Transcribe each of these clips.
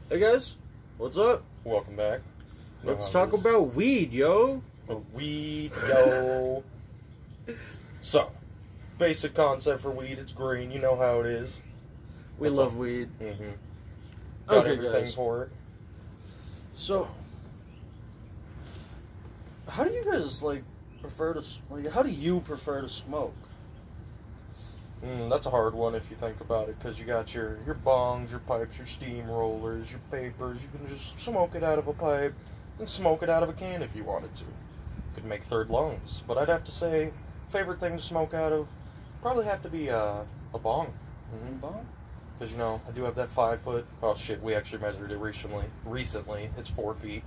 Hey guys, what's up? Welcome back. Let's talk about weed, yo. Weed, yo. So, basic concept for weed, it's green, you know how it is. We love weed. Mm-hmm. Got Okay, everything guys. for it. So, how do you guys, prefer to, how do you prefer to smoke? That's a hard one if you think about it, because you got your bongs, your pipes, your steam rollers, your papers. You can just smoke it out of a pipe and smoke it out of a can if you wanted to. Could make third lungs. But I'd have to say, favorite thing to smoke out of probably have to be a bong. Bong? Because, I do have that 5 foot. Oh shit, we actually measured it recently. It's 4 feet.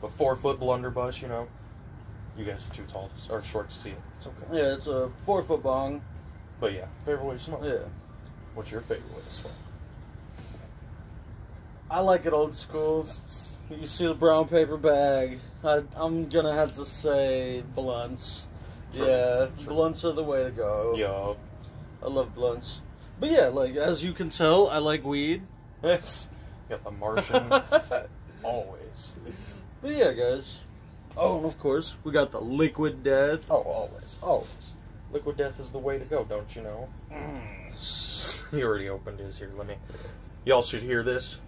But 4 foot blunderbuss, You guys are too tall or short to see it. It's okay. Yeah, it's a 4 foot bong. But yeah, favorite way to smoke. Yeah. What's your favorite way to smoke? I like it old school. You see the brown paper bag. I'm gonna have to say blunts. True. Yeah, True. blunts are the way to go. Yo. I love blunts. But yeah, as you can tell, I like weed. Yes. Got the Martian. Always. But yeah, guys. Oh, and of course, we got the Liquid Death. Oh, always. Always. Liquid Death is the way to go, don't you know? He already opened his here. Y'all should hear this.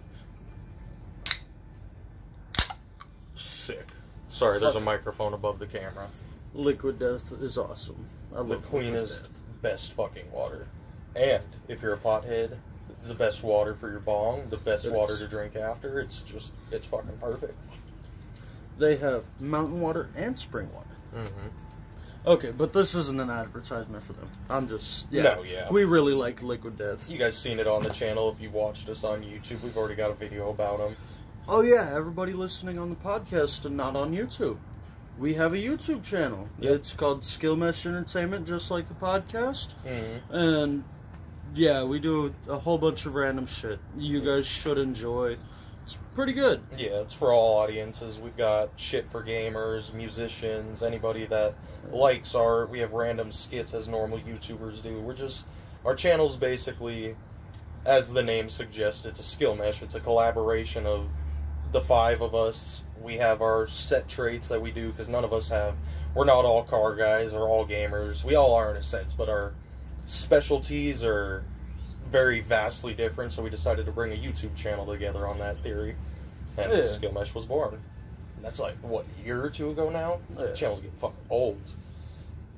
Sick. Sorry, there's a microphone above the camera. Liquid Death is awesome. I love The cleanest, Liquid Death. best fucking water. And if you're a pothead, the best water for your bong, the best water to drink after. It's fucking perfect. They have mountain water and spring water. Mm-hmm. Okay, but this isn't an advertisement for them. I'm just, No, yeah. We really like Liquid Death. You guys seen it on the channel if you watched us on YouTube. We've already got a video about them. Oh yeah, everybody listening on the podcast and not on YouTube. We have a YouTube channel. Yep. It's called Skill Mesh Entertainment, just like the podcast. Mm-hmm. And yeah, we do a whole bunch of random shit. You guys should enjoy. It's pretty good. Yeah, it's for all audiences. We've got shit for gamers, musicians, anybody that likes art. We have random skits as normal YouTubers do. Our channel's basically, as the name suggests, it's a skill mesh. It's a collaboration of the 5 of us. We have our set traits that we do, because none of us we're not all car guys or all gamers. We all are in a sense, but our specialties are very vastly different, so we decided to bring a YouTube channel together on that theory, and Yeah. Skill Mesh was born. And that's a year or 2 ago now? Yeah. The channel's getting fucking old.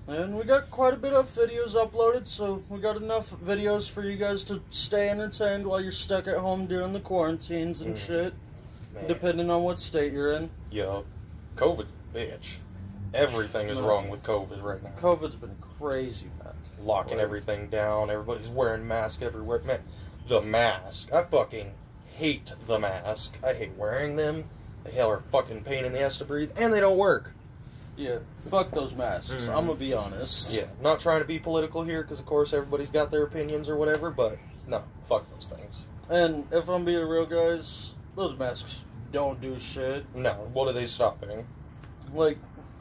And we got quite a bit of videos uploaded, so we got enough videos for you guys to stay entertained while you're stuck at home during the quarantines and shit, Man. depending on what state you're in. Yo, COVID's a bitch. Everything is wrong with COVID right now. COVID's been crazy, man. Locking everything down, everybody's wearing masks everywhere. Man, the mask. I fucking hate the mask. I hate wearing them. They are a fucking pain in the ass to breathe, and they don't work. Yeah, fuck those masks. I'm gonna be honest. Yeah, not trying to be political here, because of course everybody's got their opinions or whatever, but no, fuck those things. And if I'm being real, guys, those masks don't do shit. No, what are they stopping?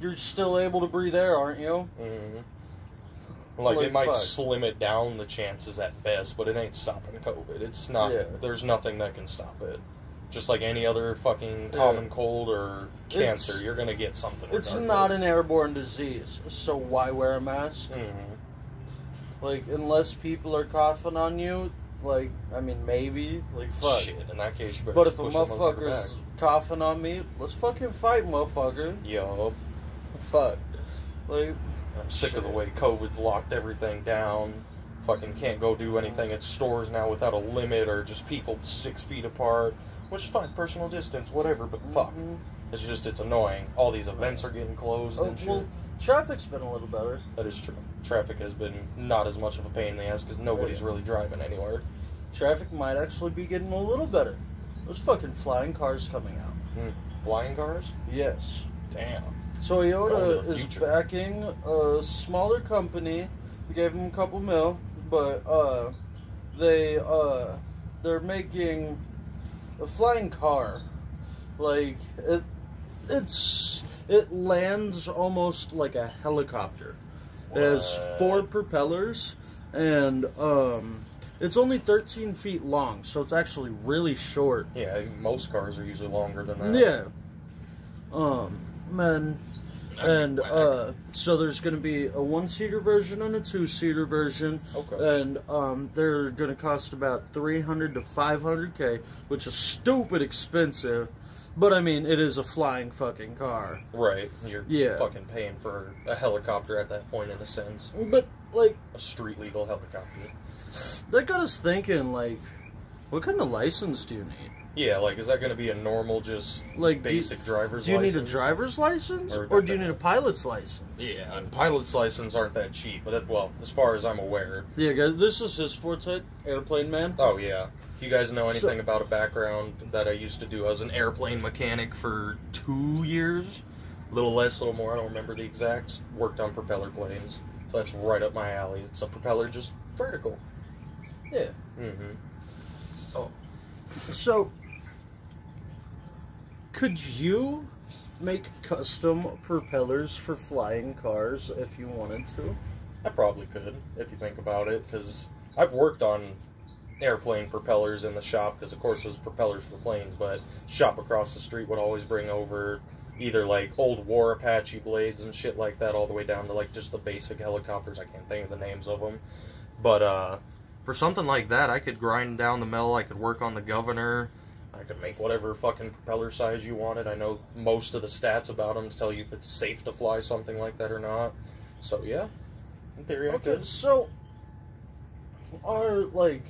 You're still able to breathe air, aren't you? Mm-hmm. Like, it might fuck. slim it down the chances at best, but it ain't stopping COVID. It's not, There's nothing that can stop it. Just like any other fucking common cold or cancer, you're gonna get something regardless. It's not an airborne disease, so why wear a mask? Mm-hmm. Unless people are coughing on you, maybe, fuck. Shit, in that case, you better But if a push them over the motherfucker's back. coughing on me, let's fucking fight, motherfucker. Yo. Fuck. I'm sick of the way COVID's locked everything down. Fucking can't go do anything at stores now without a limit, or just people 6 feet apart. Which is fine, personal distance, whatever, but fuck. It's annoying. All these events are getting closed and shit. Well, traffic's been a little better. That is true. Traffic has been not as much of a pain in the ass, because nobody's really driving anywhere. Traffic might actually be getting a little better. There's fucking flying cars coming out. Flying cars? Yes. Damn. Toyota is backing a smaller company. We gave them a couple mil, but they're making a flying car. It lands almost like a helicopter. It has 4 propellers, and It's only 13 feet long, so it's actually really short. Yeah, most cars are usually longer than that. Yeah. Man. And, so there's going to be a 1-seater version and a 2-seater version. Okay. And, they're going to cost about $300 to $500K, which is stupid expensive. But, I mean, it is a flying fucking car. Right. You're fucking paying for a helicopter at that point, in a sense. But, like... a street-legal helicopter. That got us thinking, like, what kind of license do you need? Yeah, like, is that going to be a normal, just, like, basic driver's license? Do you need a driver's license? Or do you need a pilot's license? Yeah, and pilot's license aren't that cheap, but, well, as far as I'm aware. Yeah, guys, this is his forte, airplane man. Oh, yeah. If you guys know anything about a background that I used to do, I was an airplane mechanic for 2 years. A little less, a little more, I don't remember the exacts. Worked on propeller planes. So that's right up my alley. It's a propeller just vertical. Yeah. Mm-hmm. Oh. So, could you make custom propellers for flying cars if you wanted to? I probably could, if you think about it, because I've worked on airplane propellers in the shop, because of course there's propellers for planes, but shop across the street would always bring over either like old war Apache blades and shit like that, all the way down to like just the basic helicopters. I can't think of the names of them, but for something like that, I could grind down the metal, I could work on the governor, I could make whatever fucking propeller size you wanted. I know most of the stats about them to tell you if it's safe to fly something like that or not. So yeah, in theory I could. So are like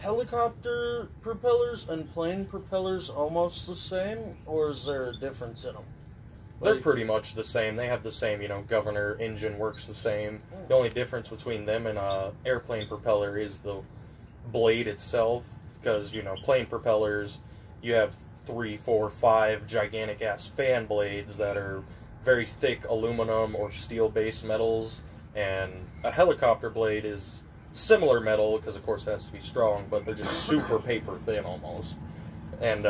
helicopter propellers and plane propellers almost the same, or is there a difference in them? They're pretty much the same. They have the same, governor, engine works the same. The only difference between them and a airplane propeller is the blade itself, because, plane propellers, you have 3, 4, 5 gigantic-ass fan blades that are very thick aluminum or steel-based metals, and a helicopter blade is similar metal, because of course it has to be strong, but they're just super paper thin almost. And,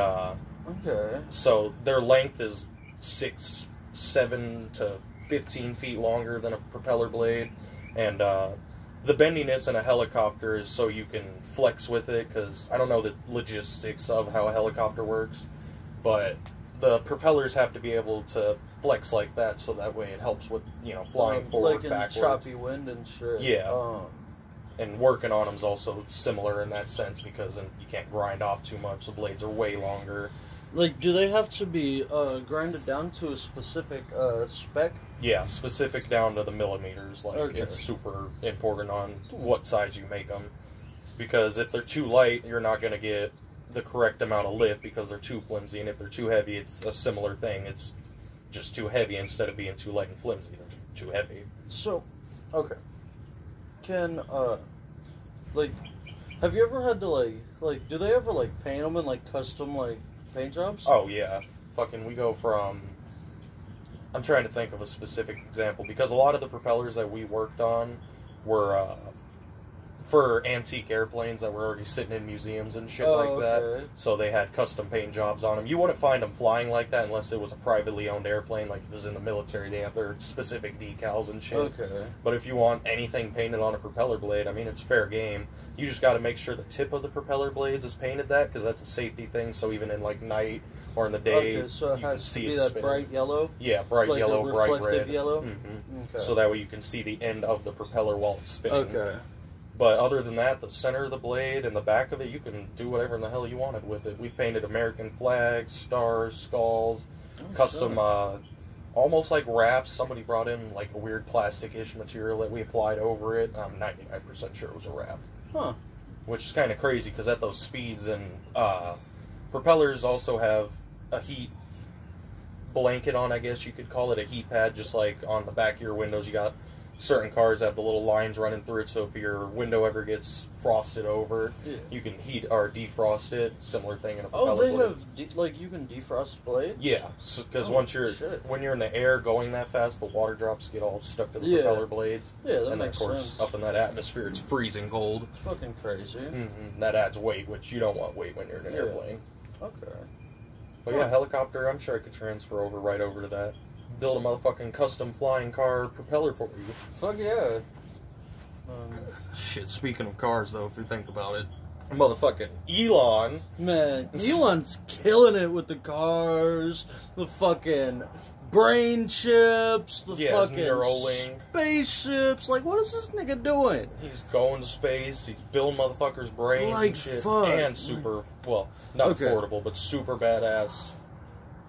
so their length is 6, 7 to 15 feet longer than a propeller blade, and the bendiness in a helicopter is so you can flex with it, because I don't know the logistics of how a helicopter works, but the propellers have to be able to flex like that, so that way it helps with, flying forward, like in backwards. Choppy wind and shit. Yeah. And working on them is also similar in that sense, because you can't grind off too much. The blades are way longer. Like, do they have to be grinded down to a specific spec? Yeah, specific down to the millimeters. Like, Okay. It's super important on what size you make them. Because if they're too light, you're not going to get the correct amount of lift because they're too flimsy. And if they're too heavy, it's a similar thing. It's just too heavy instead of being too light and flimsy. They're too heavy. So, okay. Can, like, have you ever had to, like, do they ever, like, paint them in, like, custom, like, paint jobs? Oh, yeah. Fucking, we go from... I'm trying to think of a specific example, because a lot of the propellers that we worked on were, for antique airplanes that were already sitting in museums and shit like that. So they had custom paint jobs on them. You wouldn't find them flying like that unless it was a privately owned airplane, like it was in the military. They have their specific decals and shit. Okay. But if you want anything painted on a propeller blade, I mean, it's fair game. You just got to make sure the tip of the propeller blades is painted that, because that's a safety thing. So even in like night or in the day, okay, so it you can has see to be it that spinning. bright yellow? Yeah, bright like yellow, a bright reflective red. yellow? Mm-hmm. Okay. So that way you can see the end of the propeller while it's spinning. Okay. But other than that, the center of the blade and the back of it, you can do whatever in the hell you wanted with it. We painted American flags, stars, skulls, custom, almost like wraps. Somebody brought in like a weird plastic-ish material that we applied over it. I'm 99% sure it was a wrap. Huh. Which is kind of crazy, because at those speeds, and propellers also have a heat blanket on, I guess you could call it, a heat pad, just like on the back of your windows. You got certain cars that have the little lines running through it, so if your window ever gets frosted over, you can heat or defrost it. Similar thing in a propeller blade. Have like you can defrost blades? Yeah, because when you're in the air going that fast, the water drops get all stuck to the propeller blades. Yeah, that and makes of course, sense. up in that atmosphere, it's freezing cold. It's fucking crazy. Mm-hmm. That adds weight, which you don't want weight when you're in an airplane. Okay. But yeah, helicopter, I'm sure I could transfer right over to that. Build a motherfucking custom flying car propeller for you. Fuck yeah. Shit, speaking of cars, though, if you think about it, motherfucking Elon. Man, Elon's killing it with the cars, the fucking brain chips, the fucking Neuralink spaceships. Like, what is this nigga doing? He's going to space, he's building motherfuckers' brains Like, and shit. fuck. And super, well, not affordable, but super badass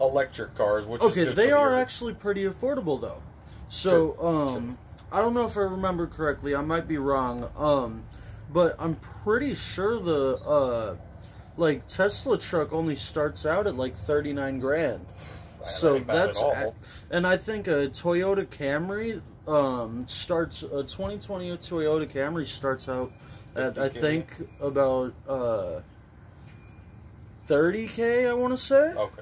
electric cars, which is good they for are the earth. actually pretty affordable, though. So, True. I don't know if I remember correctly. I might be wrong. But I'm pretty sure the, like, Tesla truck only starts out at, like, 39 grand. So that's... And I think a Toyota Camry, starts... A 2020 Toyota Camry starts out at, I think, about, 30K, I want to say. Okay.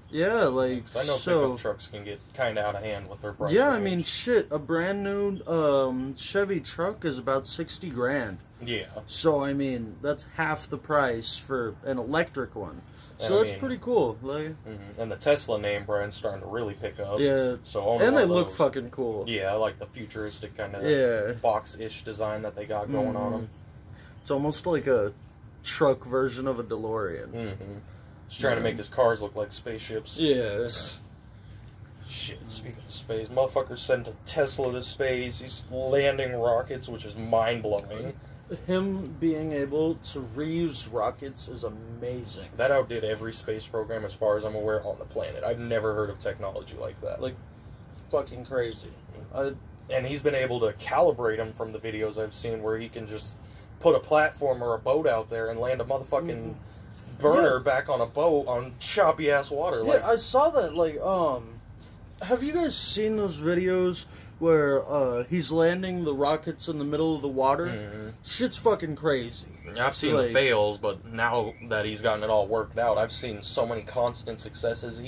Yeah, like, I know pickup trucks can get kind of out of hand with their price range. I mean, shit, a brand new Chevy truck is about 60 grand. Yeah. So, I mean, that's half the price for an electric one. So that's pretty cool. Like, and the Tesla name brand's starting to really pick up. Yeah. So and they look fucking cool. Yeah, I like the futuristic kind of box-ish design that they got going on them. It's almost like a truck version of a DeLorean. He's trying to make his cars look like spaceships. Yeah. Shit, speaking of space, motherfucker sent a Tesla to space. He's landing rockets, which is mind-blowing. Him being able to reuse rockets is amazing. That outdid every space program, as far as I'm aware, on the planet. I've never heard of technology like that. Like, fucking crazy. And he's been able to calibrate them from the videos I've seen, where he can just put a platform or a boat out there and land a motherfucking burner back on a boat on choppy ass water. Yeah, I saw that. Like, have you guys seen those videos where he's landing the rockets in the middle of the water? Shit's fucking crazy. I've seen the fails, but now that he's gotten it all worked out, I've seen so many constant successes.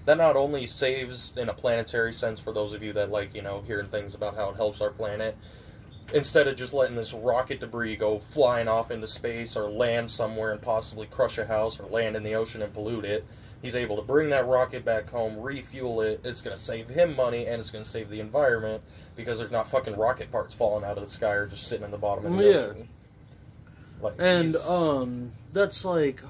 That not only saves in a planetary sense for those of you that like, hearing things about how it helps our planet. Instead of just letting this rocket debris go flying off into space or land somewhere and possibly crush a house or land in the ocean and pollute it, he's able to bring that rocket back home, refuel it. It's going to save him money, and it's going to save the environment, because there's not fucking rocket parts falling out of the sky or just sitting in the bottom of the ocean. Like, and that's like,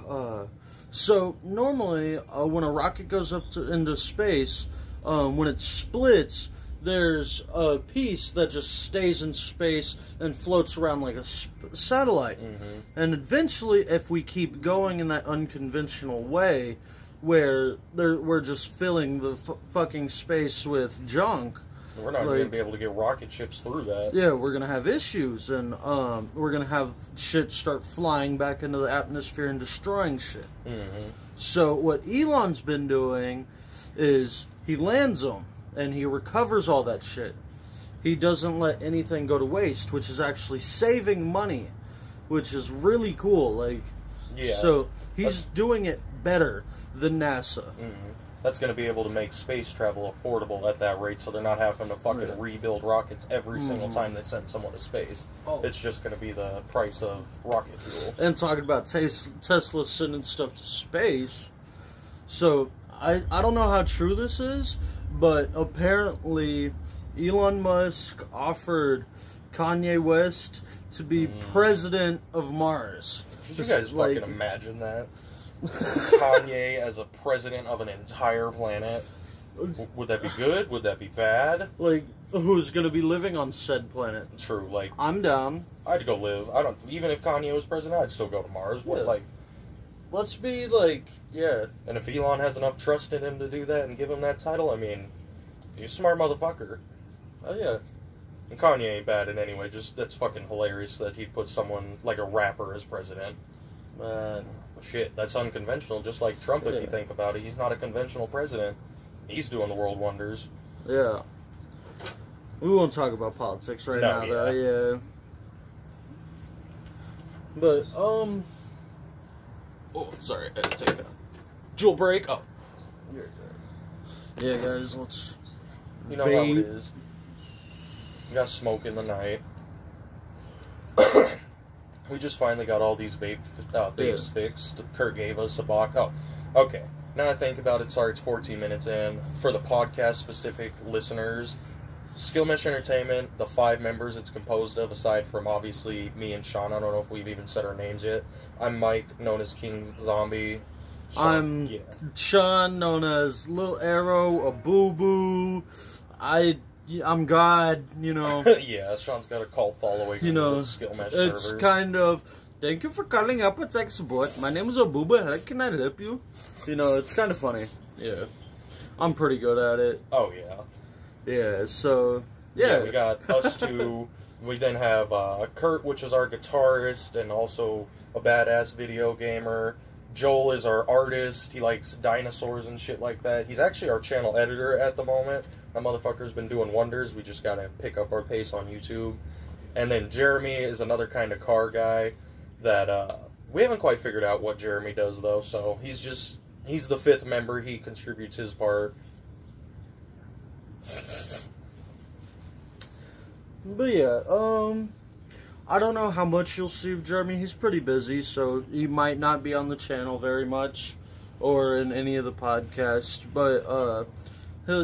so normally when a rocket goes up into space, when it splits, there's a piece that just stays in space and floats around like a satellite. And eventually, if we keep going in that unconventional way, where we're just filling the fucking space with junk, we're not going to be able to get rocket ships through that. Yeah, we're going to have issues, and we're going to have shit start flying back into the atmosphere and destroying shit. So what Elon's been doing is he lands them, and he recovers all that shit. He doesn't let anything go to waste, which is actually saving money, which is really cool. Like, so he's doing it better than NASA. That's going to be able to make space travel affordable at that rate, so they're not having to fucking rebuild rockets every single time they send someone to space. It's just going to be the price of rocket fuel. And talking about Tesla sending stuff to space, so I don't know how true this is, but apparently Elon Musk offered Kanye West to be president of Mars. Did you guys fucking imagine that? Kanye as a president of an entire planet. Would that be good? Would that be bad? Like, who's gonna be living on said planet? True, like... I'm down. I'd go live. Even if Kanye was president, I'd still go to Mars. What, like... Let's be, like, And if Elon has enough trust in him to do that and give him that title, I mean... He's a smart motherfucker. Oh, yeah. And Kanye ain't bad in any way. Just, that's fucking hilarious that he'd put someone like a rapper as president. Man. Shit, that's unconventional. Just like Trump, if you think about it. He's not a conventional president. He's doing the world wonders. Yeah. We won't talk about politics right now, though. But, Oh, sorry. I had to take a jewel break. Oh. Yeah, guys, let's... You know how it is. You got smoke in the night. We just finally got all these vapes fixed. Kurt gave us a box. Oh, okay. Now I think about it, sorry, it's 14 minutes in. For the podcast-specific listeners, Skillmesh Entertainment, the 5 members it's composed of, aside from obviously me and Sean. I don't know if we've even said our names yet. I'm Mike, known as King Zombie. I'm Sean, known as Lil Arrow, a Boo Boo. I'm God, you know. Yeah, Sean's got a cult following. You know, Skillmesh it's servers. kind of, thank you for calling up with tech support. My name is Abuba. How can I help you? You know, it's kind of funny. Yeah. I'm pretty good at it. Oh, yeah. Yeah, so, yeah. We got us two. We then have Kurt, which is our guitarist and also a badass video gamer. Joel is our artist. He likes dinosaurs and shit like that. He's actually our channel editor at the moment. That motherfucker's been doing wonders. We just gotta pick up our pace on YouTube. And then Jeremy is another kind of car guy that we haven't quite figured out what Jeremy does, though. So he's the 5th member. He contributes his part. But yeah, I don't know how much you'll see of Jeremy. He's pretty busy, so he might not be on the channel very much or in any of the podcasts, but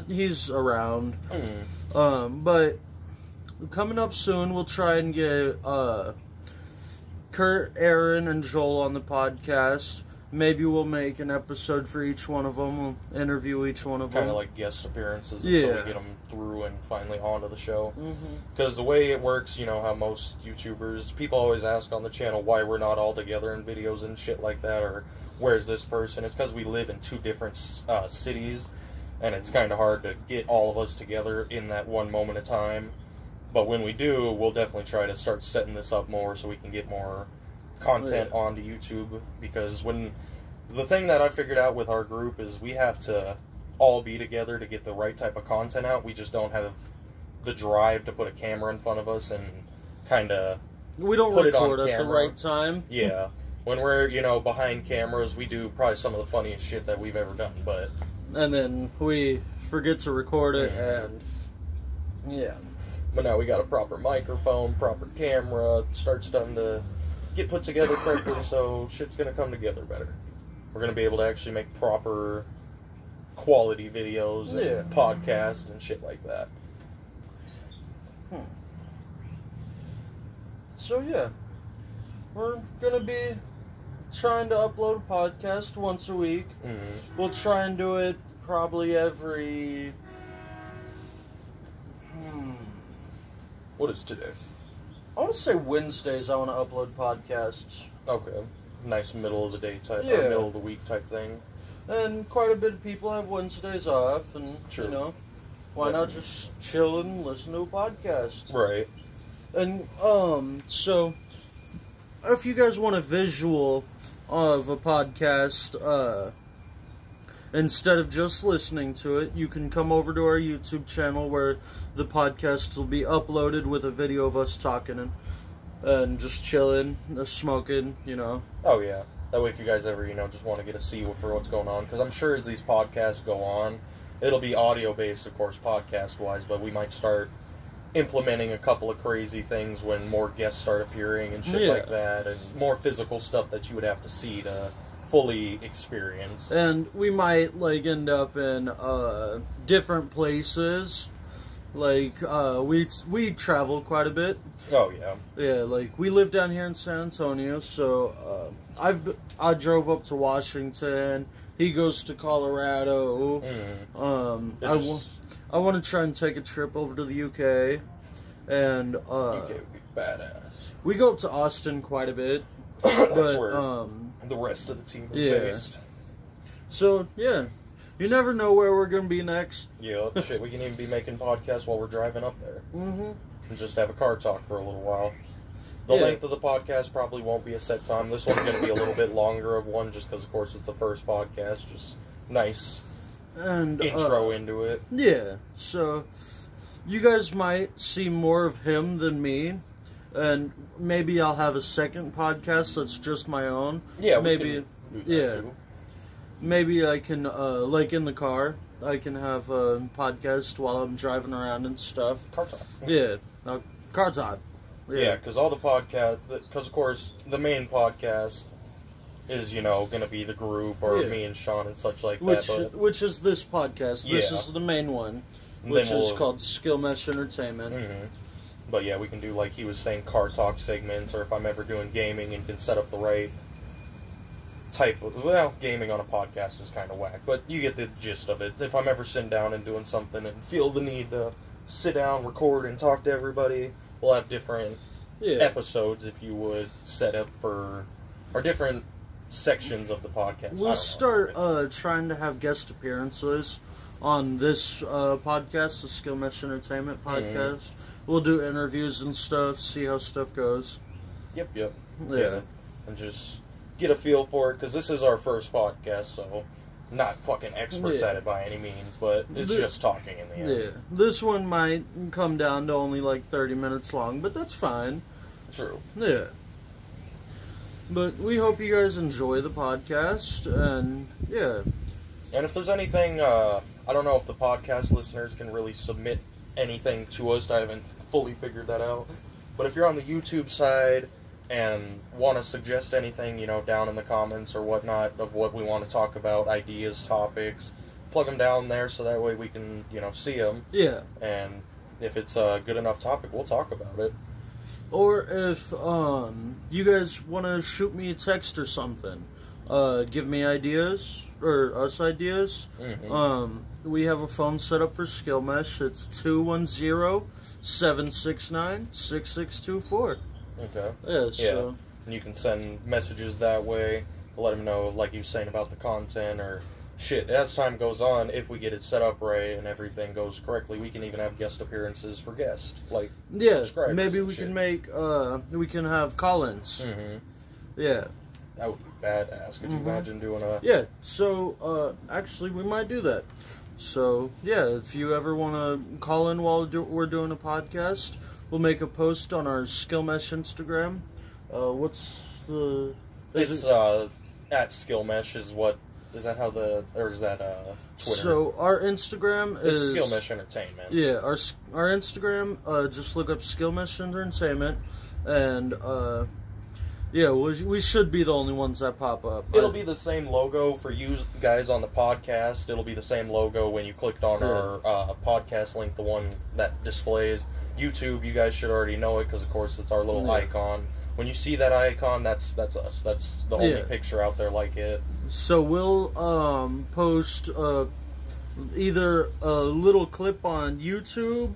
he's around. But coming up soon, we'll try and get Kurt, Aaron, and Joel on the podcast. Maybe we'll make an episode for each one of them. We'll interview each one of them. Kind of like guest appearances until we get them through and finally onto the show. Because the way it works, you know how most YouTubers, people always ask on the channel why we're not all together in videos and shit like that, or where's this person? It's because we live in 2 different cities, and it's kind of hard to get all of us together in that one moment of time. But when we do, we'll definitely try to start setting this up more so we can get more content onto YouTube, because the thing that I figured out with our group is we have to all be together to get the right type of content out. We just don't have the drive to put a camera in front of us and kind of we don't put record it on at camera. the right time. Yeah, when we're behind cameras, we do probably some of the funniest shit that we've ever done, and then we forget to record it, and yeah. But now we got a proper microphone, proper camera. Starts starting to get put together correctly, so shit's gonna come together better. We're gonna be able to actually make proper quality videos and podcasts and shit like that. So yeah, we're gonna be trying to upload a podcast once a week. We'll try and do it probably every... What is today? I want to say Wednesdays I want to upload podcasts. Okay. Nice middle of the day type, or middle of the week type thing. And quite a bit of people have Wednesdays off, and, you know, why not just chill and listen to a podcast? Right. And, so, if you guys want a visual of a podcast, instead of just listening to it, you can come over to our YouTube channel where the podcast will be uploaded with a video of us talking and just chilling, smoking, you know. Oh, yeah. That way if you guys ever, just want to get a see for what's going on. Because I'm sure as these podcasts go on, it'll be audio-based, of course, podcast-wise, but we might start implementing a couple of crazy things when more guests start appearing and shit like that, and more physical stuff that you would have to see to fully experience. And we might, like, end up in different places. Like, we travel quite a bit. Oh, yeah. Yeah, like, we live down here in San Antonio, so I drove up to Washington. He goes to Colorado. I want to try and take a trip over to the UK. And, UK would be badass. We go up to Austin quite a bit. That's but, where the rest of the team is based. So, yeah. You never know where we're going to be next. Yeah, shit, we can even be making podcasts while we're driving up there. And just have a car talk for a little while. The length of the podcast probably won't be a set time. This one's going to be a little bit longer of one, just because, of course, it's the first podcast. Just nice intro into it. Yeah, so you guys might see more of him than me. And maybe I'll have a second podcast that's just my own. Yeah, maybe. Maybe I can, like in the car, I can have a podcast while I'm driving around and stuff. Car talk. Yeah, car talk. Yeah, because all the podcasts, because of course the main podcast is, going to be the group or me and Sean and such like that. Which is this podcast. This is the main one. which is called Skill Mesh Entertainment. Mm-hmm. But yeah, we can do, like he was saying, car talk segments, or if I'm ever doing gaming and can set up the right type of... Well, gaming on a podcast is kind of whack, but you get the gist of it. If I'm ever sitting down and doing something and feel the need to sit down, record, and talk to everybody, we'll have different episodes, if you would, set up for... or different sections of the podcast. We'll start trying to have guest appearances on this podcast, the Skill Mesh Entertainment podcast. Mm-hmm. We'll do interviews and stuff, see how stuff goes. Yep. Yeah. And just get a feel for it, because this is our first podcast, so not fucking experts at it by any means, but it's just talking in the end. Yeah. This one might come down to only like 30 minutes long, but that's fine. True. Yeah. But we hope you guys enjoy the podcast, and yeah. And if there's anything, I don't know if the podcast listeners can really submit anything to us. I haven't fully figured that out. But if you're on the YouTube side and want to suggest anything, you know, down in the comments or whatnot of what we want to talk about, ideas, topics, plug them down there so that way we can, you know, see them. Yeah. And if it's a good enough topic, we'll talk about it. Or if you guys want to shoot me a text or something, give me ideas, or us ideas. Mm-hmm. We have a phone set up for Skill Mesh. It's 210-769-6624. Okay. Yeah, so... And you can send messages that way. Let them know, like you were saying, about the content, or shit. As time goes on, if we get it set up right and everything goes correctly, we can even have guest appearances for guests, like subscribers. Maybe we can make, we can have call-ins. Mm-hmm. Yeah. That would be badass. Could you imagine doing a... Yeah, so, actually, we might do that. So, yeah, if you ever want to call in while we're doing a podcast, we'll make a post on our Skill Mesh Instagram. What's the... It's, at Skill Mesh is what... Is that how the... Or is that, Twitter? So, our Instagram is... It's Skill Mesh Entertainment. Yeah, our Instagram, just look up Skill Mesh Entertainment, and, yeah, we should be the only ones that pop up. It'll be the same logo for you guys on the podcast. It'll be the same logo when you clicked on our podcast link, the one that displays. YouTube, you guys should already know it, because, of course, it's our little icon. When you see that icon, that's us. That's the only picture out there like it. So we'll post either a little clip on YouTube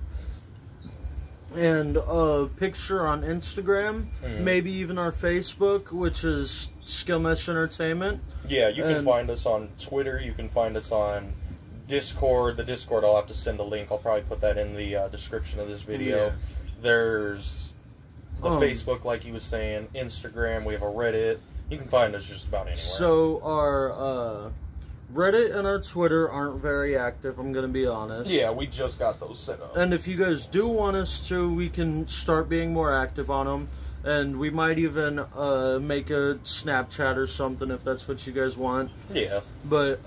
and a picture on Instagram, maybe even our Facebook, which is Skill Mesh Entertainment. Yeah, you can find us on Twitter, you can find us on Discord. The Discord, I'll have to send a link, I'll probably put that in the description of this video. Yeah. There's the Facebook, like he was saying, Instagram, we have a Reddit. You can find us just about anywhere. So our Reddit and our Twitter aren't very active, I'm going to be honest. Yeah, we just got those set up. And if you guys do want us to, we can start being more active on them. And we might even make a Snapchat or something if that's what you guys want. Yeah. But,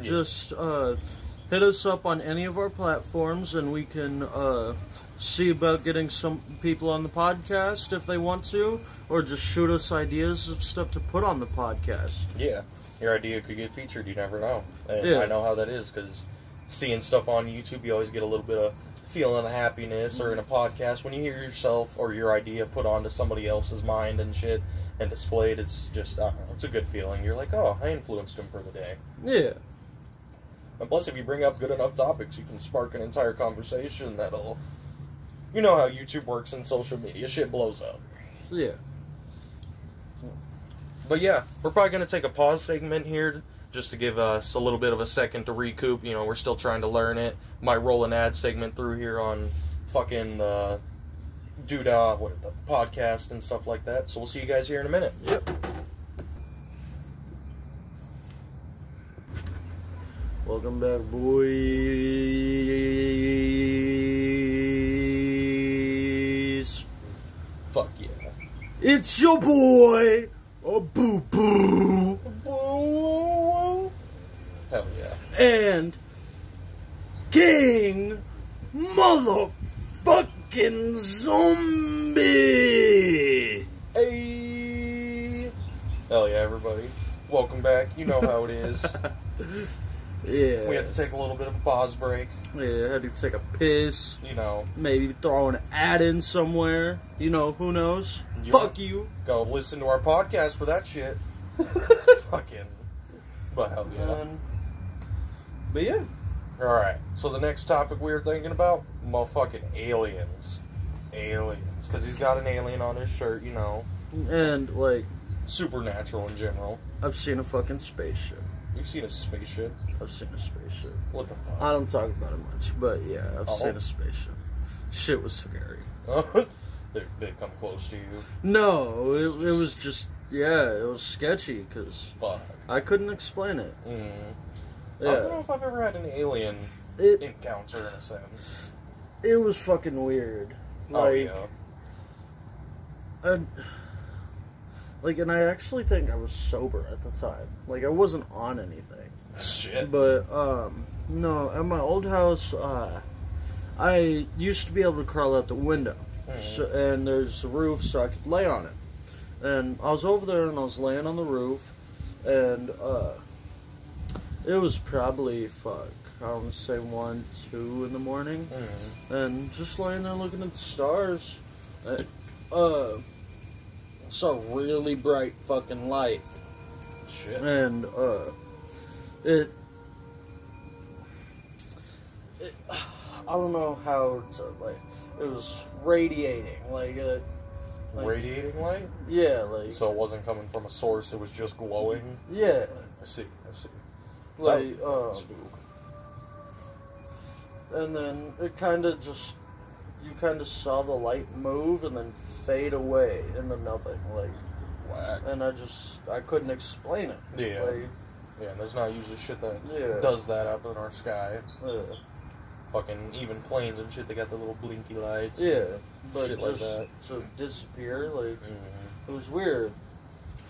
just hit us up on any of our platforms, and we can see about getting some people on the podcast if they want to, or just shoot us ideas of stuff to put on the podcast. Yeah. Your idea could get featured, you never know. And I know how that is, because seeing stuff on YouTube, you always get a little bit of feeling of happiness, or in a podcast, when you hear yourself or your idea put onto somebody else's mind and shit, and displayed, it's just, I don't know, it's a good feeling. You're like, oh, I influenced him for the day. Yeah. And plus, if you bring up good enough topics, you can spark an entire conversation that'll... You know how YouTube works and social media, shit blows up. Yeah. But yeah, we're probably going to take a pause segment here just to give us a little bit of a second to recoup. You know, we're still trying to learn it. Might roll an ad segment through here on fucking the podcast and stuff like that. So we'll see you guys here in a minute. Yep. Welcome back, boys. Fuck yeah. It's your boy, Boo Boo. Hell yeah. And King Motherfucking Zombie. Hey. Hell yeah, everybody. Welcome back. You know how it is. Yeah. We had to take a little bit of a pause break. Yeah, had to take a piss. You know. Maybe throw an ad in somewhere. You know, who knows? Fuck you. Go listen to our podcast for that shit. Fucking. But hell yeah. But yeah. Alright, so the next topic we were thinking about, motherfucking aliens. Aliens. Because he's got an alien on his shirt, you know. And, like... supernatural in general. I've seen a fucking spaceship. You've seen a spaceship? I've seen a spaceship. What the fuck? I don't talk about it much, but yeah, I've seen a spaceship. Shit was scary. They come close to you? No, it was just, yeah, it was sketchy, because I couldn't explain it. Yeah. I don't know if I've ever had an alien encounter, in a sense. It was fucking weird. Like, and I actually think I was sober at the time. Like, I wasn't on anything. Shit. But, no, at my old house, I used to be able to crawl out the window. So, and there's a roof, so I could lay on it. And I was over there, and I was laying on the roof, and, it was probably, I want to say 1, 2 in the morning. And just laying there looking at the stars. Saw a really bright fucking light. Shit. And, I don't know how to, like, it was radiating, like, radiating light? Yeah, like... So it wasn't coming from a source, it was just glowing? Yeah. I see. Like, and then it kind of just, you kind of saw the light move and then fade away into nothing, like, whack. And I couldn't explain it. Yeah. Like, yeah, and there's not usually shit that does that up in our sky. Yeah. Fucking, even planes and shit, they got the little blinky lights. Yeah, but shit just like that. to disappear, like, it was weird.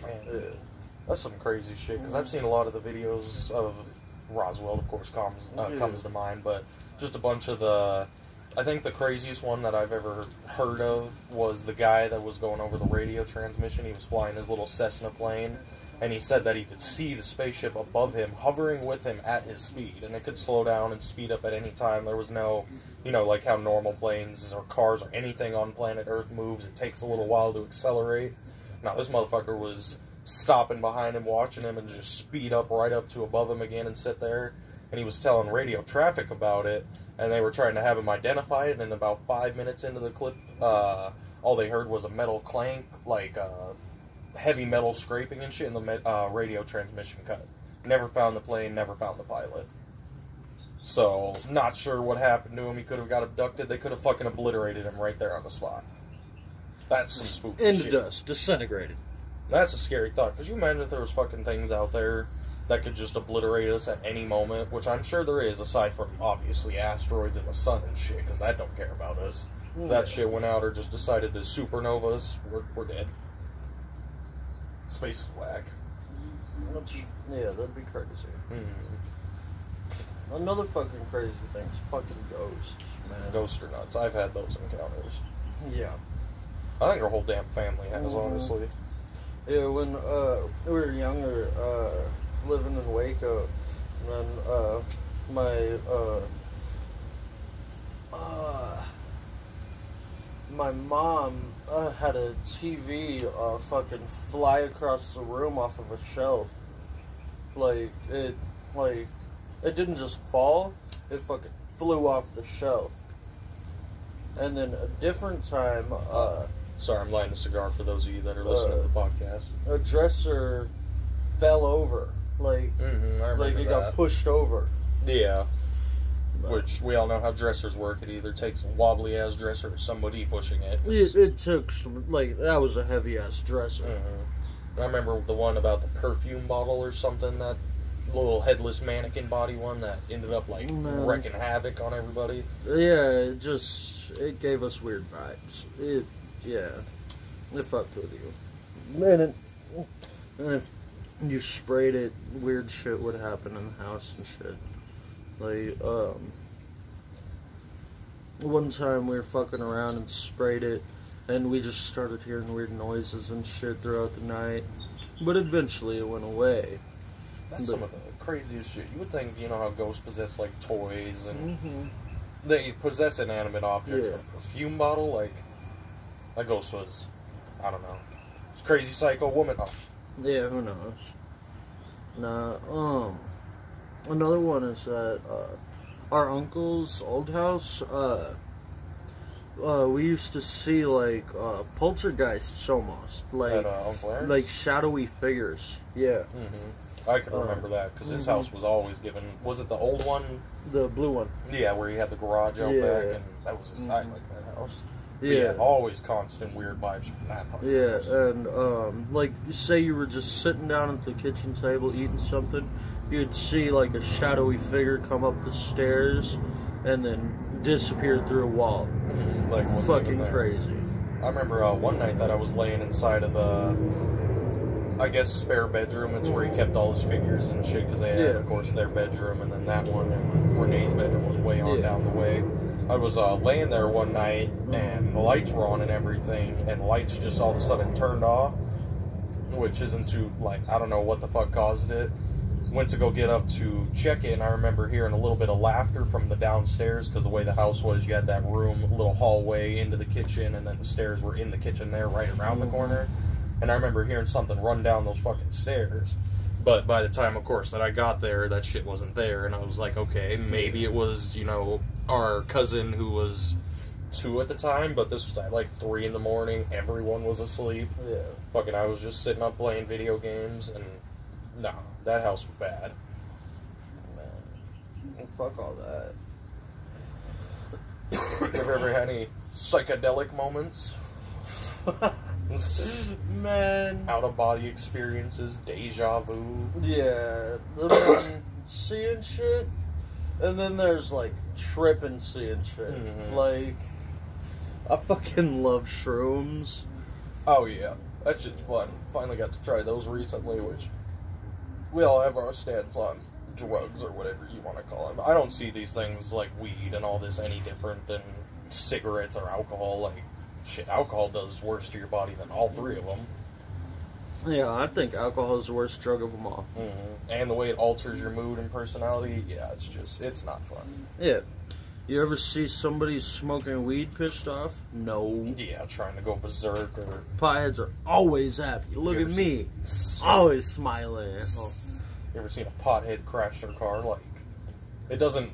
Man. Yeah. That's some crazy shit, because I've seen a lot of the videos of Roswell, of course, comes to mind, but just a bunch of I think the craziest one that I've ever heard of was the guy that was going over the radio transmission. He was flying his little Cessna plane, and he said that he could see the spaceship above him, hovering with him at his speed, and it could slow down and speed up at any time. There was no, like how normal planes or cars or anything on planet Earth moves, it takes a little while to accelerate. Now, this motherfucker was stopping behind him, watching him, and just speed up right up to above him again and sit there. And he was telling radio traffic about it, and they were trying to have him identify it, and about 5 minutes into the clip, all they heard was a metal clank, like heavy metal scraping and shit, and the radio transmission cut. Never found the plane, never found the pilot. So, not sure what happened to him. He could have got abducted. They could have fucking obliterated him right there on the spot. That's some spooky shit. Into dust, disintegrated. That's a scary thought. Could you imagine if there was fucking things out there that could just obliterate us at any moment? Which I'm sure there is, aside from, obviously, asteroids and the sun and shit, because that don't care about us. If that shit went out or just decided to supernova us, we're dead. Space is whack. Yeah, that'd be crazy. Another fucking crazy thing is fucking ghosts, man. Ghosts are nuts. I've had those encounters. Yeah. I think our whole damn family has, honestly. Yeah, when we were younger, living in Waco, and then my mom had a TV fucking fly across the room off of a shelf. It didn't just fall, it fucking flew off the shelf. And then a different time, sorry, I'm lighting a cigar for those of you that are listening to the podcast. A dresser fell over. Like it got pushed over. Yeah. Which, we all know how dressers work. It either takes a wobbly-ass dresser or somebody pushing it. It took some, that was a heavy-ass dresser. I remember the one about the perfume bottle or something, that little headless mannequin body one that ended up, wrecking havoc on everybody. Yeah, it gave us weird vibes. It fucked with you. And if you sprayed it, weird shit would happen in the house and shit. One time we were fucking around and sprayed it, and we just started hearing weird noises and shit throughout the night. But eventually it went away. That's some of the craziest shit. You would think, you know how ghosts possess, like, toys and Mm-hmm. they possess inanimate objects, Yeah. but a perfume bottle, like, that ghost was, I don't know. It's crazy psycho woman. Oh. Yeah, who knows? Nah, another one is that, our uncle's old house, we used to see, like, poltergeists almost. Like, At Uncle Aaron's? like shadowy figures. Yeah. Mm-hmm. I can remember that, because his house was always given, was it the old one? The blue one. Yeah, where he had the garage out Yeah. back, and that was his, I like that house. But Yeah. always constant weird vibes from that fucking Yeah, house. and, like, say you were just sitting down at the kitchen table eating something, you'd see, like, a shadowy figure come up the stairs and then disappear through a wall. Like, it wasn't even Fucking there. crazy. I remember one night that I was laying inside of the, I guess, spare bedroom. It's where he kept all his figures and shit, because they had, of course, their bedroom, and then that one, and Renee's bedroom was way on down the way. I was laying there one night, and the lights were on and everything, and lights just all of a sudden turned off, which isn't too, like, I don't know what the fuck caused it. Went to go get up to check it, and I remember hearing a little bit of laughter from the downstairs, because the way the house was, you had that room, a little hallway into the kitchen, and then the stairs were in the kitchen there, right around the corner. And I remember hearing something run down those fucking stairs. But by the time, of course, that I got there, that shit wasn't there, and I was like, okay, maybe it was, you know, our cousin who was 2 at the time, but this was at like 3 in the morning, everyone was asleep. Yeah. Fucking, I was just sitting up playing video games, and no, that house was bad. Man. Well, fuck all that. You ever had any psychedelic moments? Man. Out-of-body experiences, deja vu? Yeah. I mean, seeing shit, and then there's, like, tripping seeing shit. Mhm. Like, I fucking love shrooms. Oh yeah, that shit's fun. Finally got to try those recently, which we all have our stance on drugs or whatever you want to call them. I don't see these things like weed and all this any different than cigarettes or alcohol. Like, shit, alcohol does worse to your body than all 3 of them. Yeah, I think alcohol is the worst drug of them all. And the way it alters your mood and personality, yeah, it's not fun. Yeah. You ever see somebody smoking weed pissed off? No. Yeah, trying to go berserk or... Potheads are always happy. Look You at ever me. Always smiling. Oh. You ever seen a pothead crash their car? Like, it doesn't...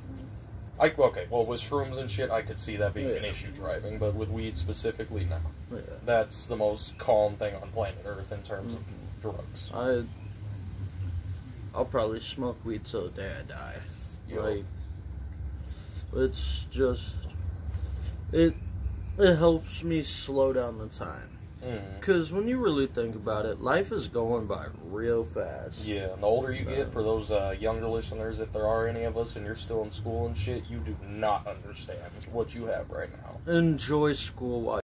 okay, well, with shrooms and shit, I could see that being an issue driving, but with weed specifically, no. Yeah. That's the most calm thing on planet Earth in terms of drugs. I'll probably smoke weed till the day I die. Yo. Like, it's just... It helps me slow down the time. Because when you really think about it, life is going by real fast. Yeah, and the older you get, for those younger listeners, if there are any of us and you're still in school and shit, you do not understand what you have right now. Enjoy school while